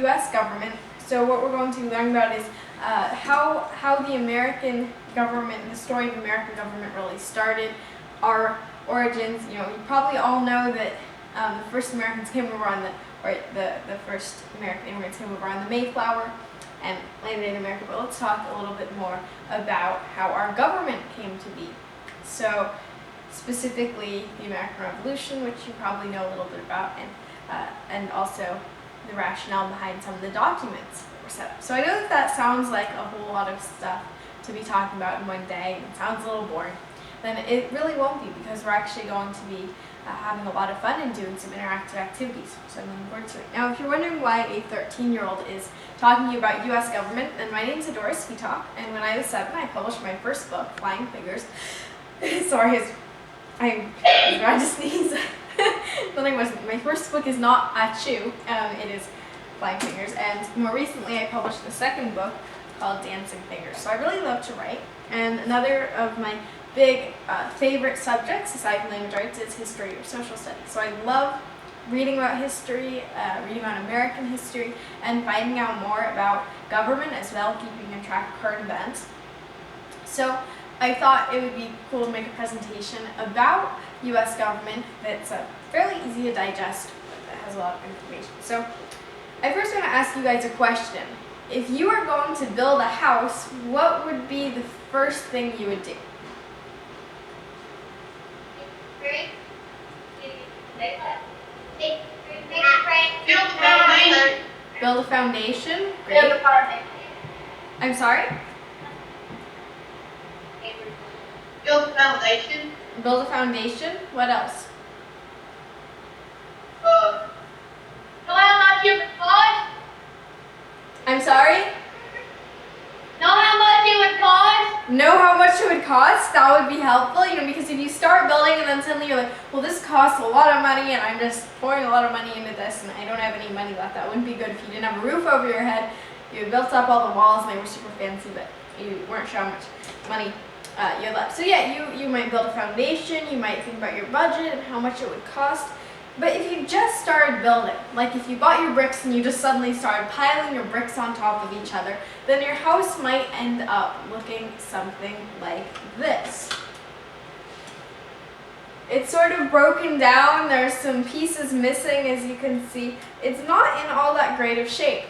U.S. government. So what we're going to be learning about is how the American government, the story of American government really started, our origins. You probably all know that the first Americans came over on the first American immigrants came over on the Mayflower and landed in America. But let's talk a little bit more about how our government came to be. So specifically the American Revolution, which you probably know a little bit about, and also the rationale behind some of the documents that were set up. So I know that sounds like a whole lot of stuff to be talking about in one day, and it sounds a little boring. Then it really won't be, because we're actually going to be having a lot of fun and doing some interactive activities. So I'm looking forward to it. Now, if you're wondering why a 13-year-old is talking to you about U.S. government, then my name's Adora Sweetalk, and when I was 7, I published my first book, Flying Figures. Sorry, I'm trying to sneeze. But I wasn't. My first book is not Achoo, it is Flying Fingers, and more recently I published the second book called Dancing Fingers. So I really love to write, and another of my big favorite subjects, aside from language arts, is history or social studies. So I love reading about history, reading about American history, and finding out more about government as well, keeping in track of current events. So I thought it would be cool to make a presentation about U.S. government that's fairly easy to digest, but that has a lot of information. So I first want to ask you guys a question. If you were going to build a house, what would be the first thing you would do? Build a foundation? Great. Build a foundation. I'm sorry? Build a foundation. Build a foundation? What else? Know how much it would cost? I'm sorry? Know how much it would cost? Know how much it would cost? That would be helpful, because if you start building and then suddenly you're like, well, this costs a lot of money and I'm just pouring a lot of money into this and I don't have any money left. That wouldn't be good if you didn't have a roof over your head. You built up all the walls and they were super fancy, but you weren't sure how much money you had left. So yeah, you might build a foundation, you might think about your budget and how much it would cost. But if you just started building, like if you bought your bricks and you just suddenly started piling your bricks on top of each other, then your house might end up looking something like this. It's sort of broken down, there's some pieces missing, as you can see. It's not in all that great of shape.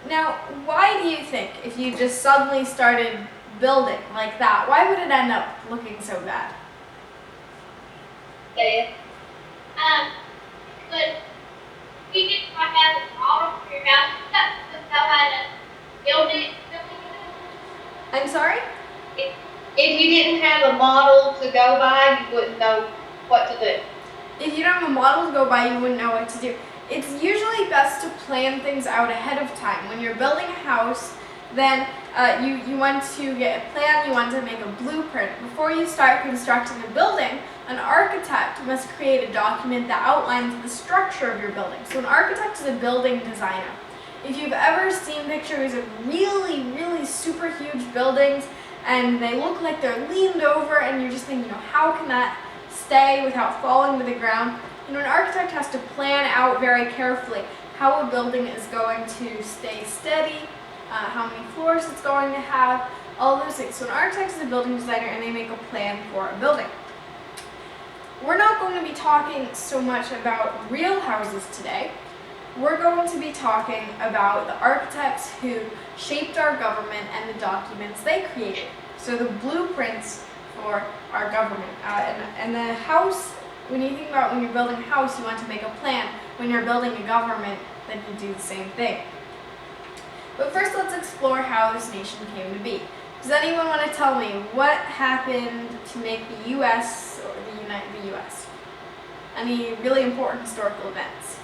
Now, why do you think, if you just suddenly started building like that, why would it end up looking so bad? Okay. But we didn't have a model for your house. That's how to build it. I'm sorry? If you didn't have a model to go by, you wouldn't know what to do. If you don't have a model to go by, you wouldn't know what to do. It's usually best to plan things out ahead of time. When you're building a house, then you want to get a plan, you want to make a blueprint. Before you start constructing a building, an architect must create a document that outlines the structure of your building. So an architect is a building designer. If you've ever seen pictures of really, really super huge buildings and they look like they're leaned over and you're just thinking, how can that stay without falling to the ground? An architect has to plan out very carefully how a building is going to stay steady, how many floors it's going to have, all those things. So an architect is a building designer and they make a plan for a building. We're not going to be talking so much about real houses today. We're going to be talking about the architects who shaped our government and the documents they created. So the blueprints for our government. And the house, when you think about when you're building a house, you want to make a plan. When you're building a government, then you do the same thing. But first, let's explore how this nation came to be. Does anyone want to tell me what happened to make the U.S. or the U.S.? Any really important historical events?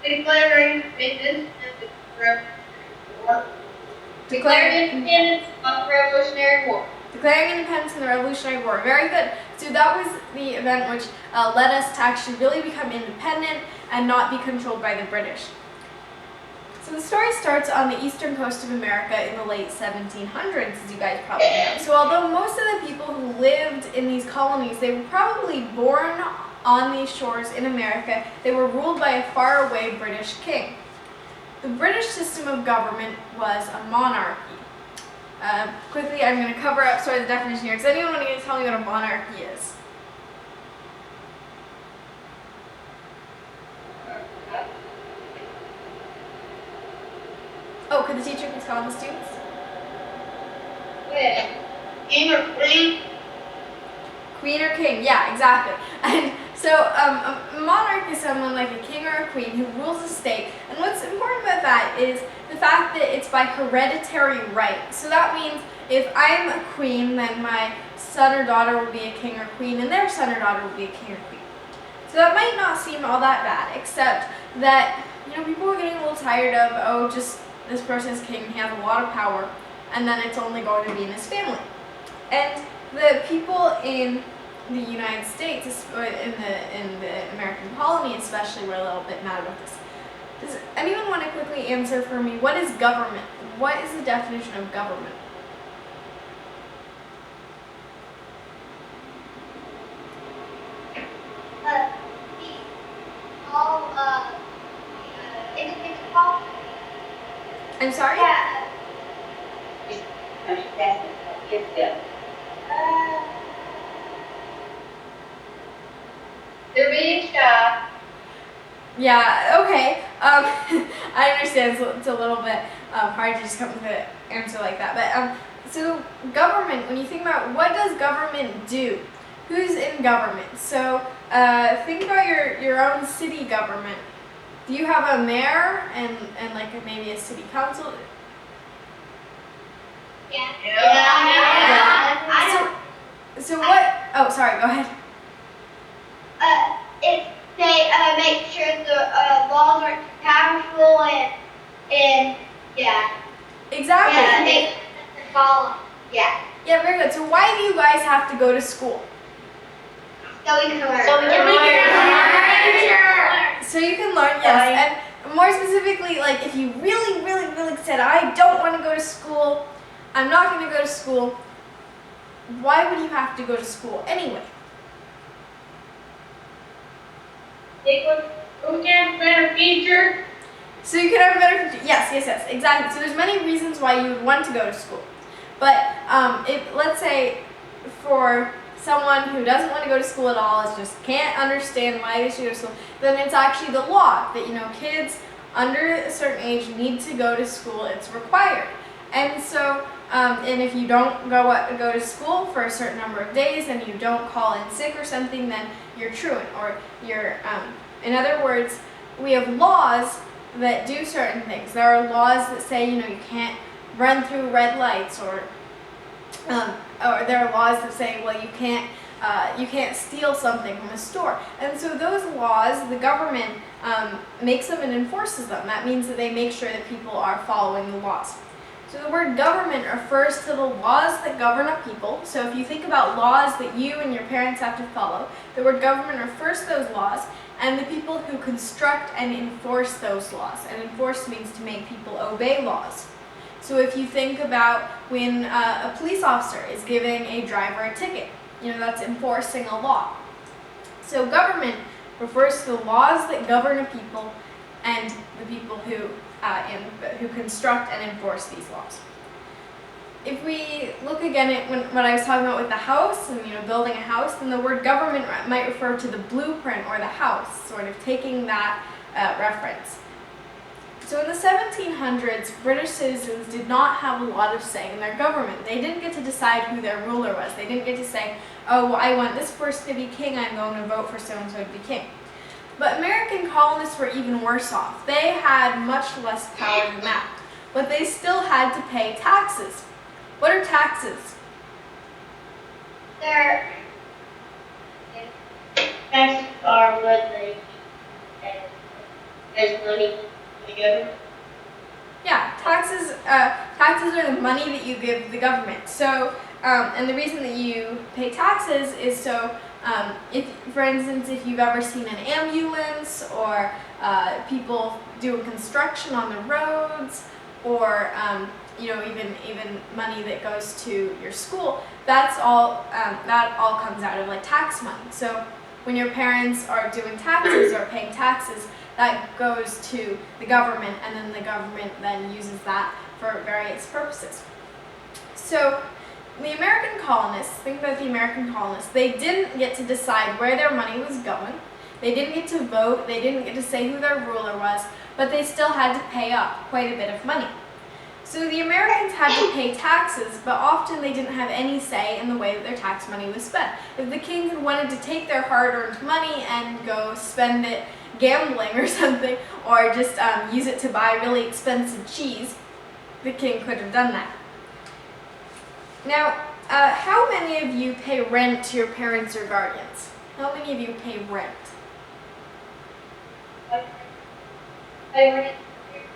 Declaring independence Declaring independence of the Revolutionary War. Declaring independence in the Revolutionary War. Very good. So that was the event which led us to actually really become independent and not be controlled by the British. So the story starts on the eastern coast of America in the late 1700s, as you guys probably know. So although most of the people who lived in these colonies, they were probably born on these shores in America, they were ruled by a faraway British king. The British system of government was a monarchy. Quickly, I'm going to cover up sort of the definition here. Does anyone want to tell me what a monarchy is? Oh, could the teacher please call on the students? King or queen? Queen or king, yeah, exactly. And so a monarch is someone like a king or a queen who rules a state. And what's important about that is the fact that it's by hereditary right. So that means if I'm a queen, then my son or daughter will be a king or queen, and their son or daughter will be a king or queen. So that might not seem all that bad, except that, people are getting a little tired of, oh, just this person's king, he has a lot of power, and then it's only going to be in his family. And the people in the United States, or in the American colony especially, were a little bit mad about this. Does anyone want to quickly answer for me, what is government? What is the definition of government? I'm sorry? Yeah. They're being shy. Yeah, okay. I understand it's a little bit hard to just come with an answer like that. But so government, when you think about what does government do? Who's in government? So think about your own city government. Do you have a mayor and like maybe a city council? Yeah. So what? Oh, sorry. Go ahead. If they make sure the laws are powerful and yeah. Exactly. Yeah, they follow. Yeah. Yeah, very good. So why do you guys have to go to school? So we can learn. So you can learn, yes. And more specifically, like if you really, really, really said, I don't want to go to school, I'm not going to go to school, why would you have to go to school anyway? We can have a better future. So you can have a better future. Yes, exactly. So there's many reasons why you would want to go to school. But if, let's say, for someone who doesn't want to go to school at all, is just can't understand why they should go to school, then it's actually the law that, kids under a certain age need to go to school. It's required. And so, and if you don't go to school for a certain number of days and you don't call in sick or something, then you're truant, or you're, in other words, we have laws that do certain things. There are laws that say, you can't run through red lights, or there are laws that say, well, you can't steal something from a store. And so those laws, the government makes them and enforces them. That means that they make sure that people are following the laws. So the word government refers to the laws that govern a people. So if you think about laws that you and your parents have to follow, the word government refers to those laws and the people who construct and enforce those laws. And enforce means to make people obey laws. So if you think about when a police officer is giving a driver a ticket, that's enforcing a law. So government refers to the laws that govern a people and the people who construct and enforce these laws. If we look again at what I was talking about with the house and building a house, then the word government might refer to the blueprint or the house, sort of taking that reference. So in the 1700s, British citizens did not have a lot of say in their government. They didn't get to decide who their ruler was. They didn't get to say, oh, well, I want this person to be king, I'm going to vote for so-and-so to be king. But American colonists were even worse off. They had much less power than that. But they still had to pay taxes. What are taxes? Taxes are what they as money to the government. Yeah, taxes are the money that you give the government. So, and the reason that you pay taxes is so, if, for instance, if you've ever seen an ambulance or people doing construction on the roads, or even money that goes to your school, that all comes out of like tax money. So when your parents are doing taxes or paying taxes, that goes to the government, and then the government then uses that for various purposes. So the American colonists, think about the American colonists, they didn't get to decide where their money was going. They didn't get to vote, they didn't get to say who their ruler was, but they still had to pay up quite a bit of money. So the Americans had to pay taxes, but often they didn't have any say in the way that their tax money was spent. If the king had wanted to take their hard-earned money and go spend it gambling or something, or just use it to buy really expensive cheese, the king could have done that. Now, how many of you pay rent to your parents or guardians? How many of you pay rent?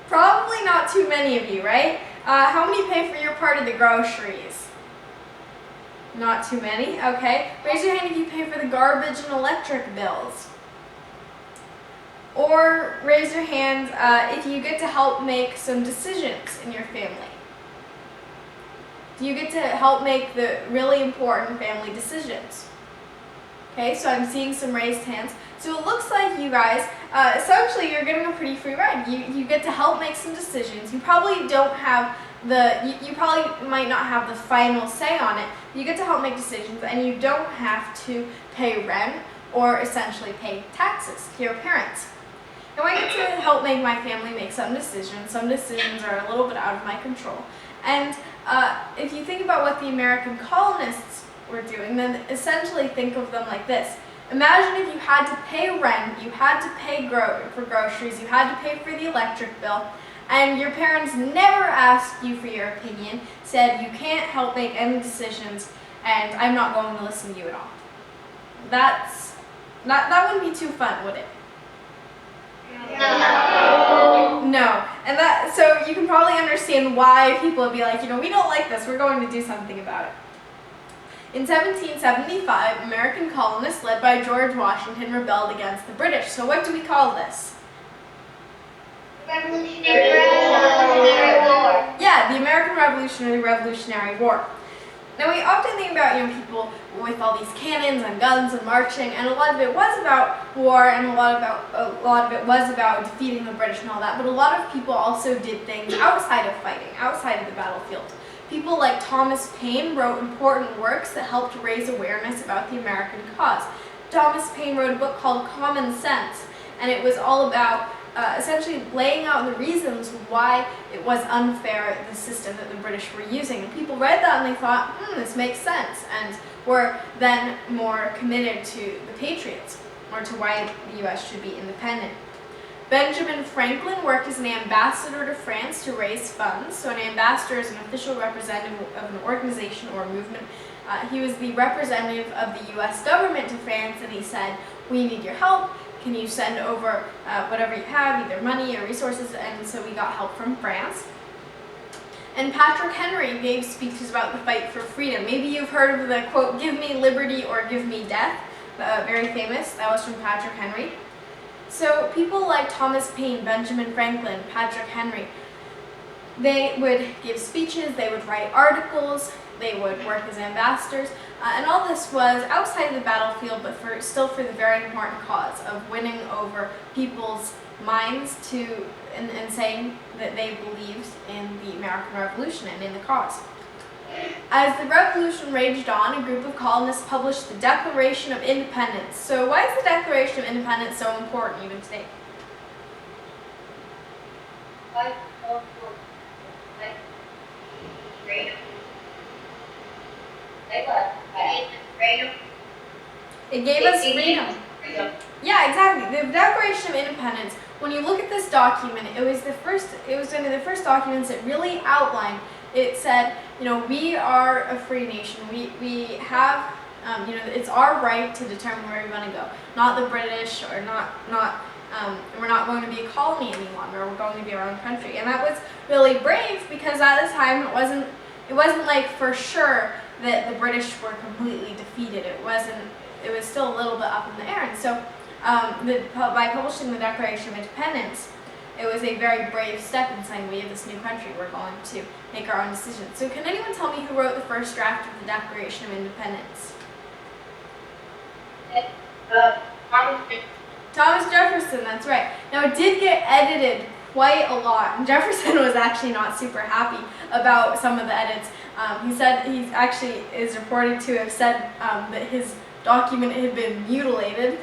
Probably not too many of you, right? How many pay for your part of the groceries? Not too many, okay. Raise your hand if you pay for the garbage and electric bills. Or raise your hand if you get to help make some decisions in your family. Do you get to help make the really important family decisions? Okay, so I'm seeing some raised hands. So it looks like you guys, essentially you're getting a pretty free ride. You get to help make some decisions. You probably don't have you probably might not have the final say on it. You get to help make decisions, and you don't have to pay rent or essentially pay taxes to your parents. Now I get to help make my family make some decisions. Some decisions are a little bit out of my control. And if you think about what the American colonists were doing, then essentially think of them like this. Imagine if you had to pay rent, you had to pay for groceries, you had to pay for the electric bill, and your parents never asked you for your opinion, said you can't help make any decisions, and I'm not going to listen to you at all. That wouldn't be too fun, would it? No. And so you can probably understand why people would be like, we don't like this, we're going to do something about it. In 1775, American colonists led by George Washington rebelled against the British. So what do we call this? Revolutionary War. Yeah, the American Revolutionary War. Now we often think about people with all these cannons and guns and marching, and a lot of it was about war, and a lot of it was about defeating the British and all that. But a lot of people also did things outside of fighting, outside of the battlefield. People like Thomas Paine wrote important works that helped raise awareness about the American cause. Thomas Paine wrote a book called Common Sense, and it was all about essentially laying out the reasons why it was unfair, the system that the British were using. And people read that and they thought, this makes sense, and were then more committed to the Patriots, or to why the U.S. should be independent. Benjamin Franklin worked as an ambassador to France to raise funds. So an ambassador is an official representative of an organization or a movement. He was the representative of the U.S. government to France, and he said, we need your help. Can you send over whatever you have, either money or resources? And so we got help from France. And Patrick Henry gave speeches about the fight for freedom. Maybe you've heard of the quote, give me liberty or give me death. Very famous. That was from Patrick Henry. So people like Thomas Paine, Benjamin Franklin, Patrick Henry, they would give speeches, they would write articles, they would work as ambassadors, and all this was outside of the battlefield, but still for the very important cause of winning over people's minds and saying that they believed in the American Revolution and in the cause. As the revolution raged on, a group of colonists published the Declaration of Independence. So why is the Declaration of Independence so important even today? It gave us freedom. Yeah, exactly. The Declaration of Independence, when you look at this document, it was one of the first documents that really outlined. It said, we are a free nation. We have, it's our right to determine where we want to go. Not the British, or we're not going to be a colony any longer. We're going to be our own country. And that was really brave, because at this time it wasn't like for sure that the British were completely defeated. It was still a little bit up in the air. And so by publishing the Declaration of Independence, it was a very brave step in saying, we have this new country, we're going to make our own decisions. So can anyone tell me who wrote the first draft of the Declaration of Independence? Thomas Jefferson, that's right. Now it did get edited quite a lot, and Jefferson was actually not super happy about some of the edits. He said he actually is reported to have said that his document had been mutilated,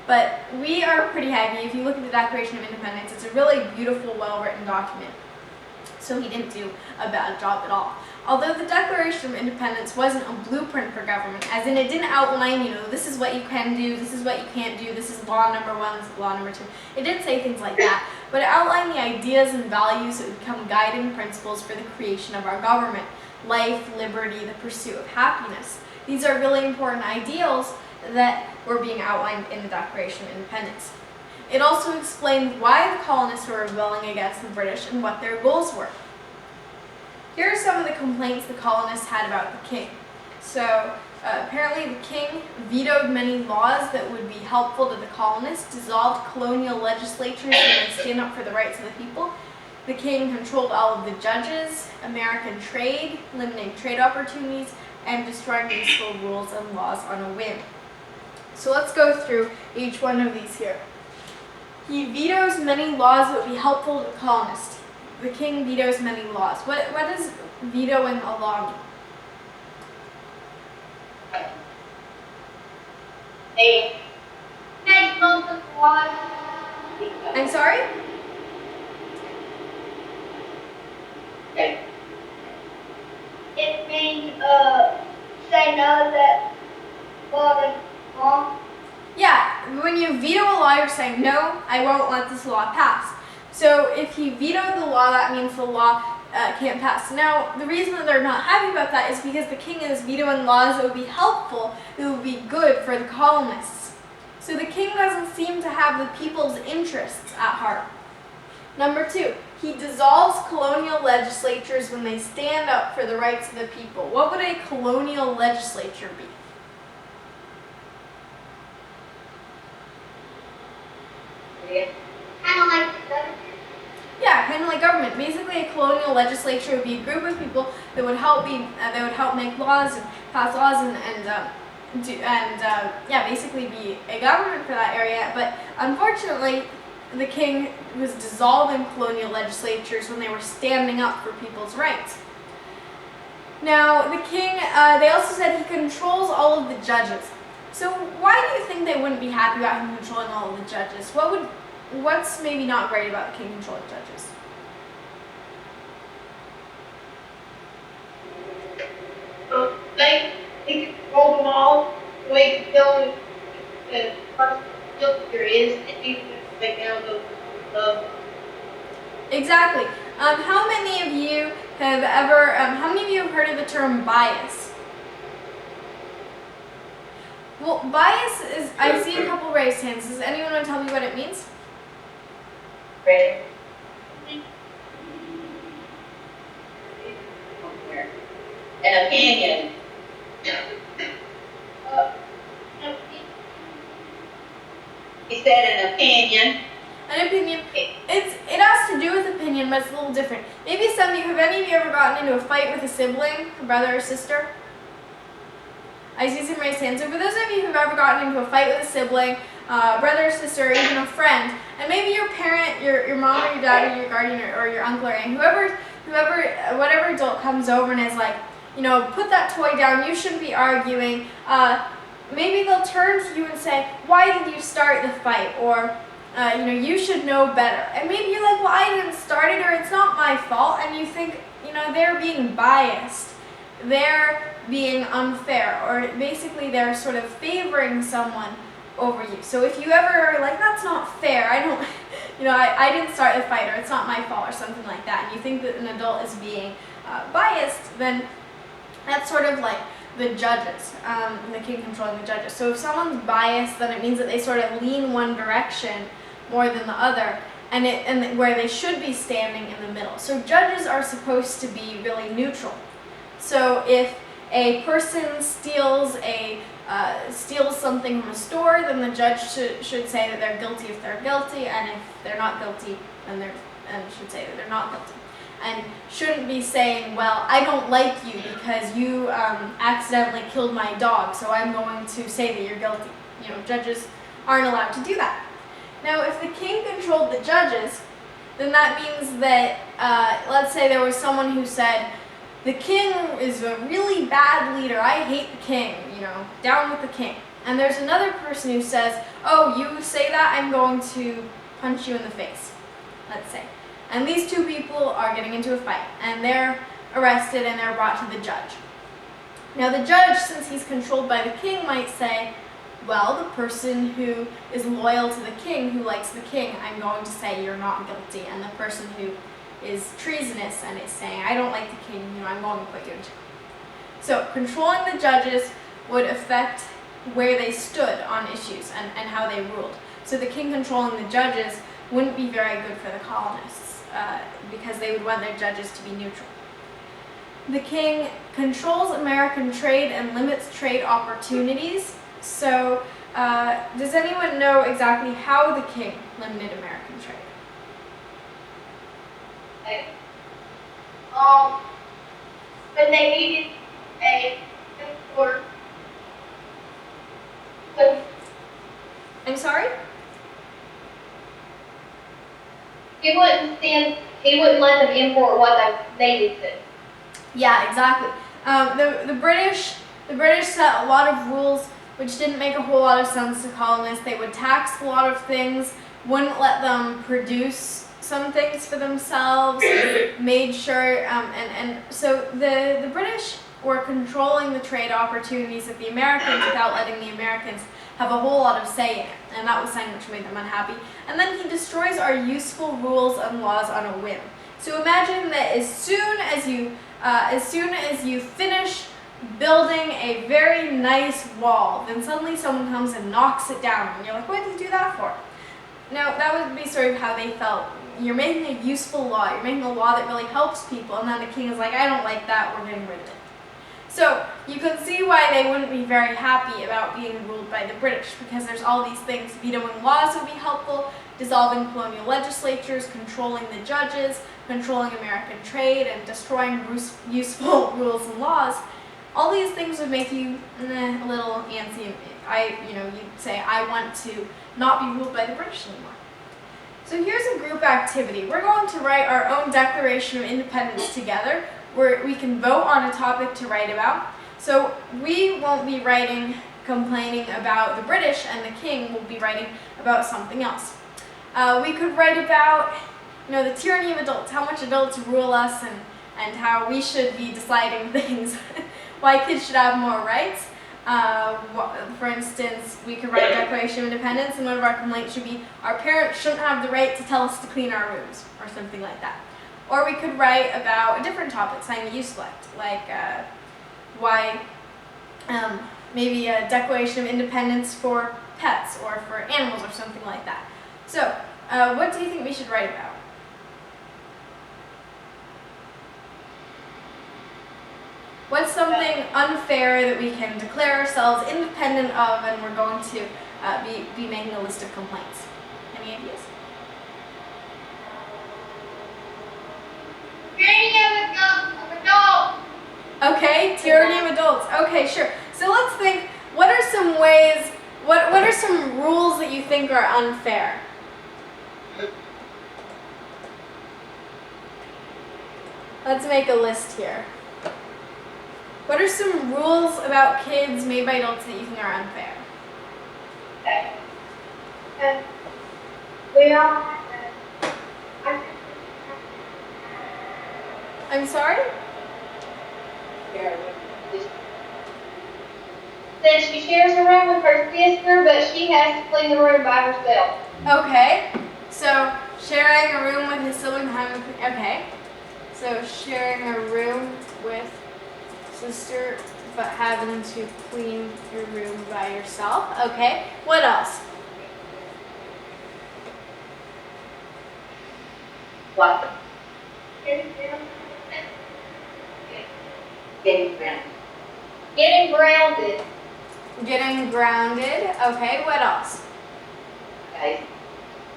but we are pretty happy. If you look at the Declaration of Independence, it's a really beautiful, well-written document. So he didn't do a bad job at all. Although the Declaration of Independence wasn't a blueprint for government, as in it didn't outline, this is what you can do, this is what you can't do, this is law number one, this is law number two. It didn't say things like that, but it outlined the ideas and values that would become guiding principles for the creation of our government: life, liberty, the pursuit of happiness. These are really important ideals that were being outlined in the Declaration of Independence. It also explained why the colonists were rebelling against the British and what their goals were. Here are some of the complaints the colonists had about the king. So apparently the king vetoed many laws that would be helpful to the colonists, dissolved colonial legislatures that would stand up for the rights of the people. The king controlled all of the judges, American trade, limiting trade opportunities, and destroying useful rules and laws on a whim. So let's go through each one of these here. He vetoes many laws that would be helpful to the colonists. The king vetoes many laws. What does vetoing a law mean? They make most of the laws. I'm sorry? It means say no that law is wrong. Yeah, when you veto a law, you're saying, no, I won't let this law pass. So if he vetoed the law, that means the law can't pass. Now, the reason that they're not happy about that is because the king is vetoing laws that would be helpful, that would be good for the colonists. So the king doesn't seem to have the people's interests at heart. Number two, he dissolves colonial legislatures when they stand up for the rights of the people. What would a colonial legislature be? Kind of like the Yeah, kind of like government. Basically, a colonial legislature would be a group of people that would help make laws and pass laws and basically be a government for that area. But unfortunately, the king was dissolving colonial legislatures when they were standing up for people's rights. Now, the king, they also said he controls all of the judges. So why do you think they wouldn't be happy about him controlling all of the judges? What's maybe not great about the king controlling judges? He controls them all the way the person there is, and you can take down the Exactly. How many of you have heard of the term bias? Well, bias is, I see a couple raised hands. Does anyone want to tell me what it means? Ready? An opinion. He said an opinion. An opinion. It has to do with opinion, but it's a little different. Maybe have any of you ever gotten into a fight with a sibling, a brother or sister? I see some raised hands. So for those of you who've ever gotten into a fight with a sibling, brother or sister, or even a friend, and maybe your parent, your mom or your dad or your guardian or your uncle or aunt, whatever adult comes over and is like, put that toy down, you shouldn't be arguing. Maybe they'll turn to you and say, why did you start the fight? Or, you should know better. And maybe you're like, well, I didn't start it, or it's not my fault. And you think, they're being biased. They're being unfair, or basically they're sort of favoring someone over you. So if you ever are like, that's not fair, I didn't start the fight, or it's not my fault, or something like that, and you think that an adult is being biased, then that's sort of like the judges, the king controlling the judges. So if someone's biased, then it means that they sort of lean one direction more than the other, and where they should be standing in the middle. So judges are supposed to be really neutral. So if a person steals something from a store, then the judge should say that they're guilty if they're guilty, and if they're not guilty, then should say that they're not guilty. And shouldn't be saying, well, I don't like you because you accidentally killed my dog, so I'm going to say that you're guilty. judges aren't allowed to do that. Now, if the king controlled the judges, then that means that, let's say there was someone who said, the king is a really bad leader, I hate the king, down with the king. And there's another person who says, oh, you say that, I'm going to punch you in the face, let's say. And these two people are getting into a fight, and they're arrested and they're brought to the judge. Now the judge, since he's controlled by the king, might say, well, the person who is loyal to the king, who likes the king, I'm going to say you're not guilty. And the person who is treasonous and is saying, I don't like the king, I'm going to put you in jail. So controlling the judges would affect where they stood on issues and how they ruled. So the king controlling the judges wouldn't be very good for the colonists because they would want their judges to be neutral. The king controls American trade and limits trade opportunities. So does anyone know exactly how the king limited American trade? Okay. When they needed a import, I'm sorry? he wouldn't let them import what they needed to. Yeah, exactly. The British set a lot of rules which didn't make a whole lot of sense to colonists. They would tax a lot of things, wouldn't let them produce some things for themselves, made sure, and so the British were controlling the trade opportunities of the Americans without letting the Americans have a whole lot of say in it, and that was something which made them unhappy. And then he destroys our useful rules and laws on a whim. So imagine that as soon as you finish building a very nice wall, then suddenly someone comes and knocks it down, and you're like, what did you do that for? Now, that would be sort of how they felt. You're making a useful law, you're making a law that really helps people, and then the king is like, I don't like that, we're getting rid of it. So you can see why they wouldn't be very happy about being ruled by the British, because there's all these things. Vetoing laws would be helpful, dissolving colonial legislatures, controlling the judges, controlling American trade, and destroying useful rules and laws. All these things would make you a little antsy. You'd say, I want to not be ruled by the British anymore. So here's a group activity. We're going to write our own Declaration of Independence together, where we can vote on a topic to write about. So we won't be complaining about the British, and the king will be writing about something else. We could write about, the tyranny of adults, how much adults rule us, and how we should be deciding things, why kids should have more rights. For instance, we could write a Declaration of Independence, and one of our complaints should be, our parents shouldn't have the right to tell us to clean our rooms, or something like that. Or we could write about a different topic, something that you select, like why maybe a Declaration of Independence for pets or for animals or something like that. So, what do you think we should write about? What's something unfair that we can declare ourselves independent of, and we're going to be making a list of complaints? Any ideas? Tyranny of adults. Okay, tyranny of adults. Okay, sure. So let's think, what are some ways, what are some rules that you think are unfair? Let's make a list here. What are some rules about kids made by adults that you think are unfair? Okay. We all I'm sorry? Then she shares a room with her sister, but she has to clean the room by herself. Okay. So sharing a room with his sibling, okay. So sharing a room with sister, but having to clean your room by yourself. Okay. What else? What? Getting grounded. Getting grounded. Okay. What else? Okay.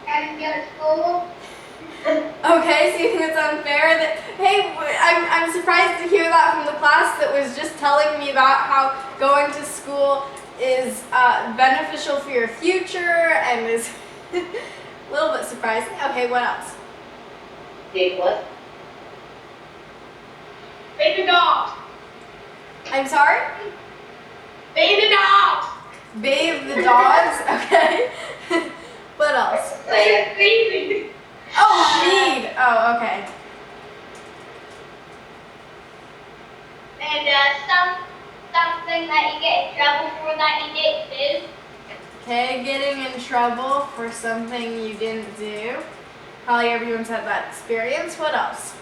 Having to go to school. Okay, so you think it's unfair that, hey, I'm surprised to hear that from the class that was just telling me about how going to school is beneficial for your future and is a little bit surprising. Okay, what else? Big what? Baby dogs. I'm sorry? Baby dogs. Bathe the dogs. Okay. What else? Say Feeding. Oh, feed. Oh, okay. And something that you get in trouble for that you didn't do. Okay, getting in trouble for something you didn't do. Probably everyone's had that experience. What else?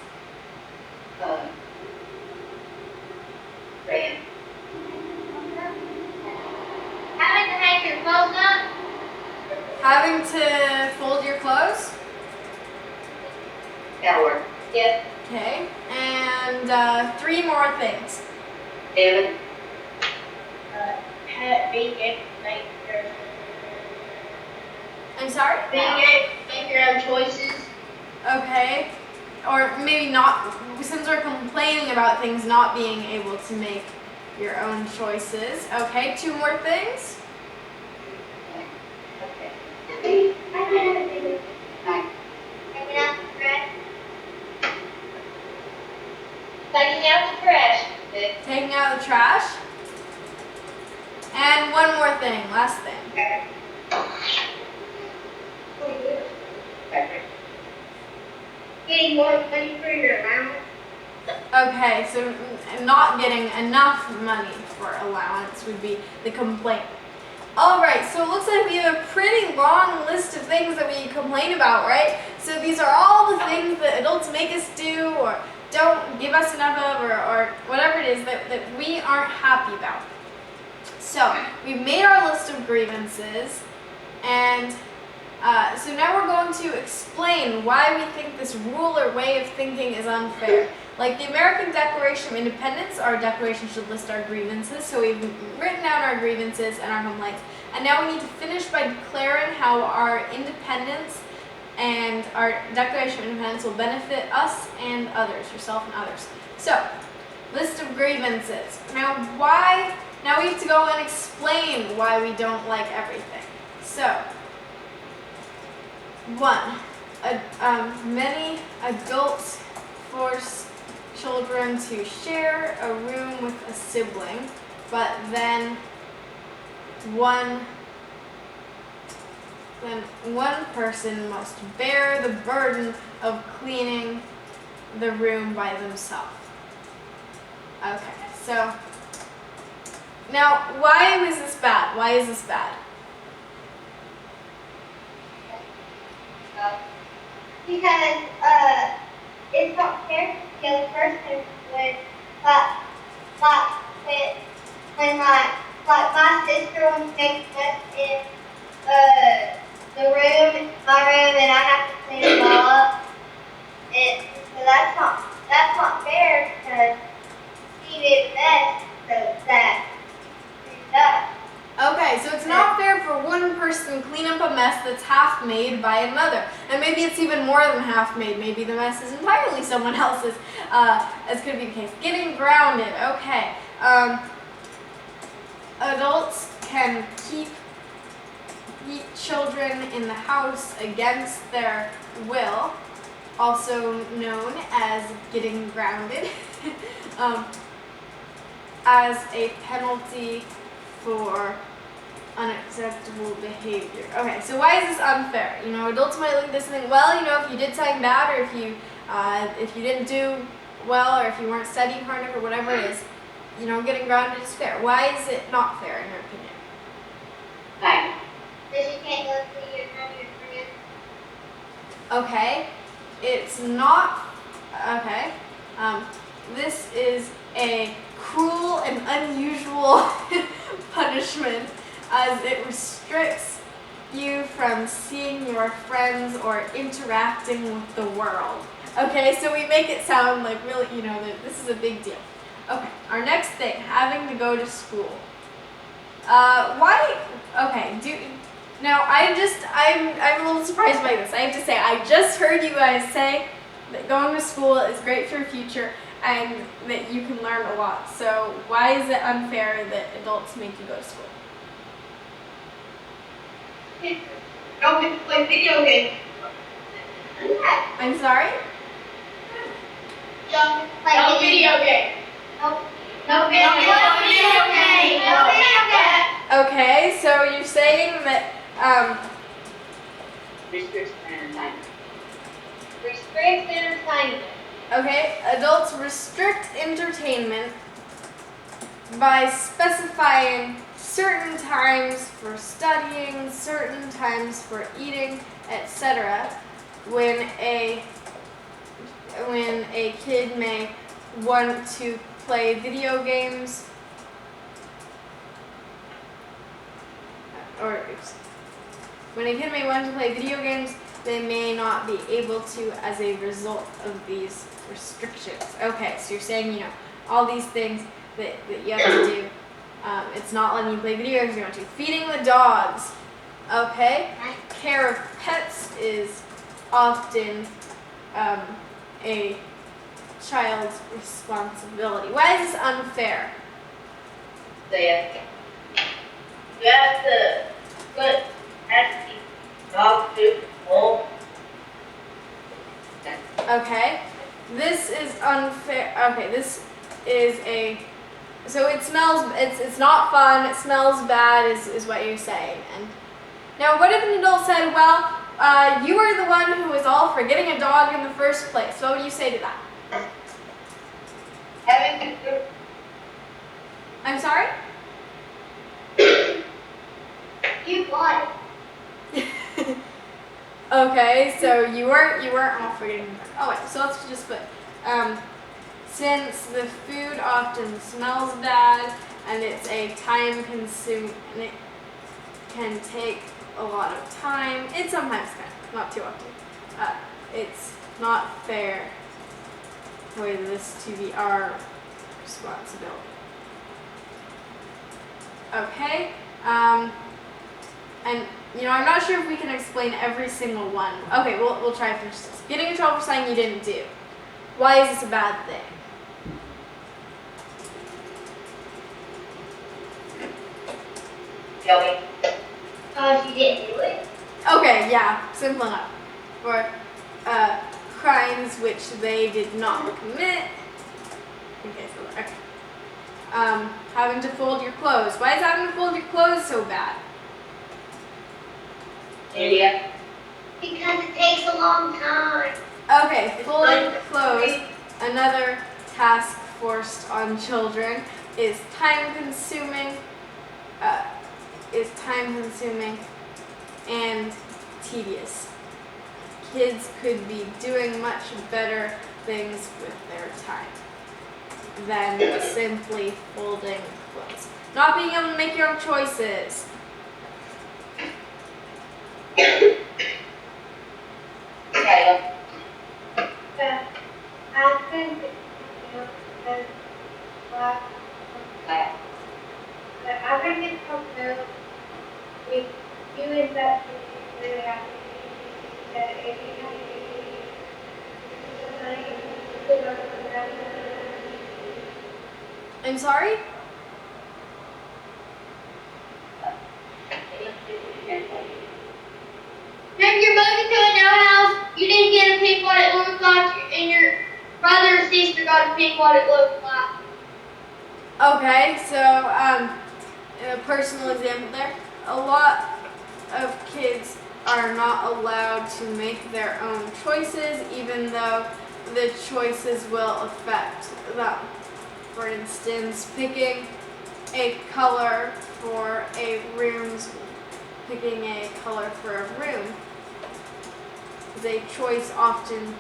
Rain. Having to hang your clothes up. Having to fold your clothes. That'll work. Yes. Okay, and 3 more things. David. Being able to I'm sorry? make your own choices. Okay, or maybe not, since we're complaining about things not being able to make your own choices. Okay, 2 more things. Okay. Hanging out the trash. Taking out the trash. Taking out the trash. And 1 more thing, last thing. Getting more money for your allowance. Okay, so not getting enough money for allowance would be the complaint. Alright, so it looks like we have a pretty long list of things that we complain about, right? So these are all the things that adults make us do or don't give us enough of or whatever it is that we aren't happy about. So we've made our list of grievances, and so now we're going to explain why we think this rule or way of thinking is unfair. Like the American Declaration of Independence, our declaration should list our grievances. So we've written down our grievances and our complaints. And now we need to finish by declaring how our independence and our Declaration of Independence will benefit us and others, yourself and others. So, list of grievances. Now we have to go and explain why we don't like everything. So, 1, many adults force children to share a room with a sibling, but then one person must bear the burden of cleaning the room by themselves. Okay, so now why was this bad? Why is this bad? Because it's not fair to the other person when my sister wants to make mess in my room, and I have to clean it all up. And so that's not fair because she did best so that it's up. Okay, so it's not fair for one person to clean up a mess that's half made by another. And maybe it's even more than half made. Maybe the mess is entirely someone else's, as could be the case. Getting grounded, okay. Adults can keep children in the house against their will, also known as getting grounded, as a penalty for unacceptable behavior. Okay, so why is this unfair? You know, adults might look at this and think, well, you know, if you did something bad, or if you didn't do well, or if you weren't studying hard enough, or whatever it is, you know, getting grounded is fair. Why is it not fair in your opinion? Fine. Because you can't go see your friends. Okay, it's not, okay, this is a cruel and unusual punishment as it restricts you from seeing your friends or interacting with the world. Okay, so we make it sound like really, you know, that this is a big deal. Okay, our next thing, having to go to school. Why, okay, now I'm a little surprised by this. I have to say, I just heard you guys say that going to school is great for your future and that you can learn a lot. So why is it unfair that adults make you go to school? kids don't get to play video games. I'm sorry? Don't play No video games. Nope. No video games. No video games. Okay, so you're saying that Restricts entertainment. Restricts entertainment. okay, adults restrict entertainment by specifying certain times for studying, certain times for eating, etc. When a kid may want to play video games or when a kid may want to play video games, they may not be able to as a result of these restrictions. Okay, so you're saying, you know, all these things that you have to do. It's not letting you play video games, you want to. Feeding the dogs. Okay? Care of pets is often a child's responsibility. Why is this unfair? Say you have to put dog food home. Okay, this is unfair. Okay, this is so it smells, it's not fun, it smells bad is what you're saying. And now what if an adult said, well, you were the one who was all for getting a dog in the first place. What would you say to that? Having to I'm sorry? You won. Okay, so you weren't all for getting the dog. Oh wait, so let's just put, since the food often smells bad and it's a time consuming, and it can take a lot of time, it sometimes can, not too often. It's not fair for this to be our responsibility. Okay, and you know, I'm not sure if we can explain every single one. Okay, we'll try to finish this. Getting in trouble for something you didn't do. Why is this a bad thing? Joey. She didn't do it. Okay, yeah, simple enough. For crimes which they did not commit. Okay, so okay. Having to fold your clothes. Why is having to fold your clothes so bad? India. Because it takes a long time. Okay, folding clothes. Another task forced on children is time consuming. And tedious. Kids could be doing much better things with their time than simply folding clothes. Not being able to make your own choices. Okay. I think I think it's something if you invest in really happy that if you have I'm sorry? Remember you're moving to a new house, you didn't get to pick what it looked like, and your brother or sister got to pick what it looked like. Okay, so in a personal example there, a lot of kids are not allowed to make their own choices, even though the choices will affect them. For instance, picking a color for a room is a choice often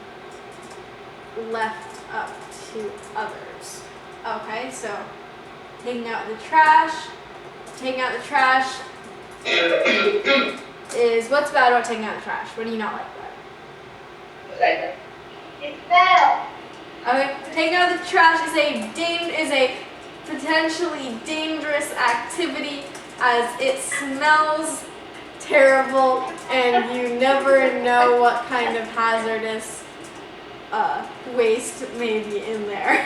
left up to others. Okay, so taking out the trash is, what's bad about taking out the trash? What do you not like about it? It fell. Okay, taking out the trash is a potentially dangerous activity as it smells terrible and you never know what kind of hazardous waste may be in there.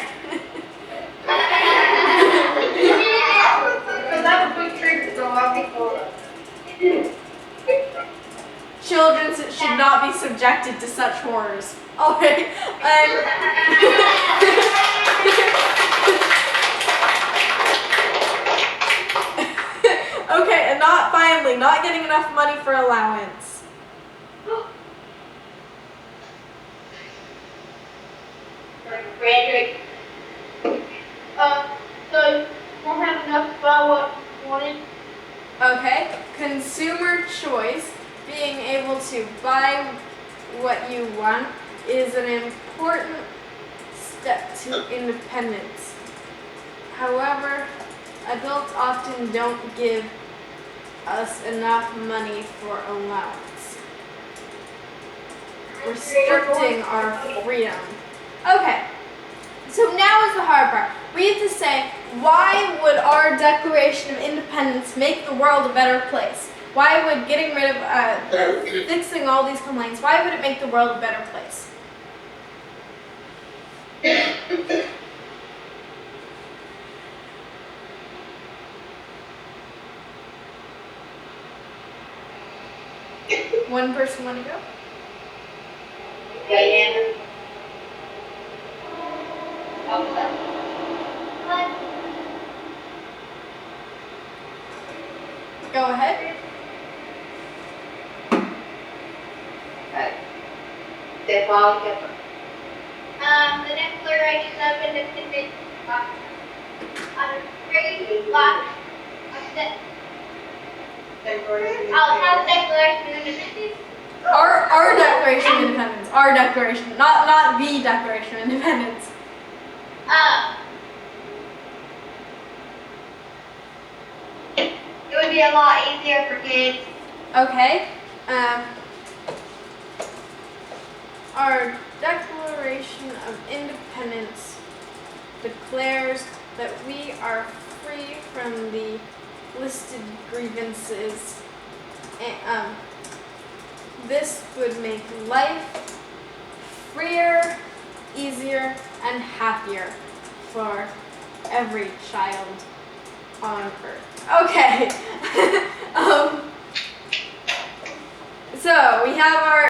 Because that would be true for a lot of people. children should not be subjected to such horrors. Alright, and okay, and finally, not getting enough money for allowance. Frederick, So you won't have enough to buy what you wanted? Okay, consumer choice, being able to buy what you want, is an important step to independence. However, adults often don't give us enough money for allowance, restricting our freedom. Okay, so now is the hard part. We have to say, why would our Declaration of Independence make the world a better place? Why would getting rid of, fixing all these complaints, why would it make the world a better place? One person want to go? Diana, Go ahead. Stefan, The Declaration of Independence. Crazy lot. How Declaration of Independence? Our Declaration of Independence. Our Declaration, not the Declaration of Independence. It would be a lot easier for kids. Okay. Our Declaration of Independence declares that we are free from the listed grievances. And, this would make life freer, easier, and happier for every child on Earth. Okay. So we have our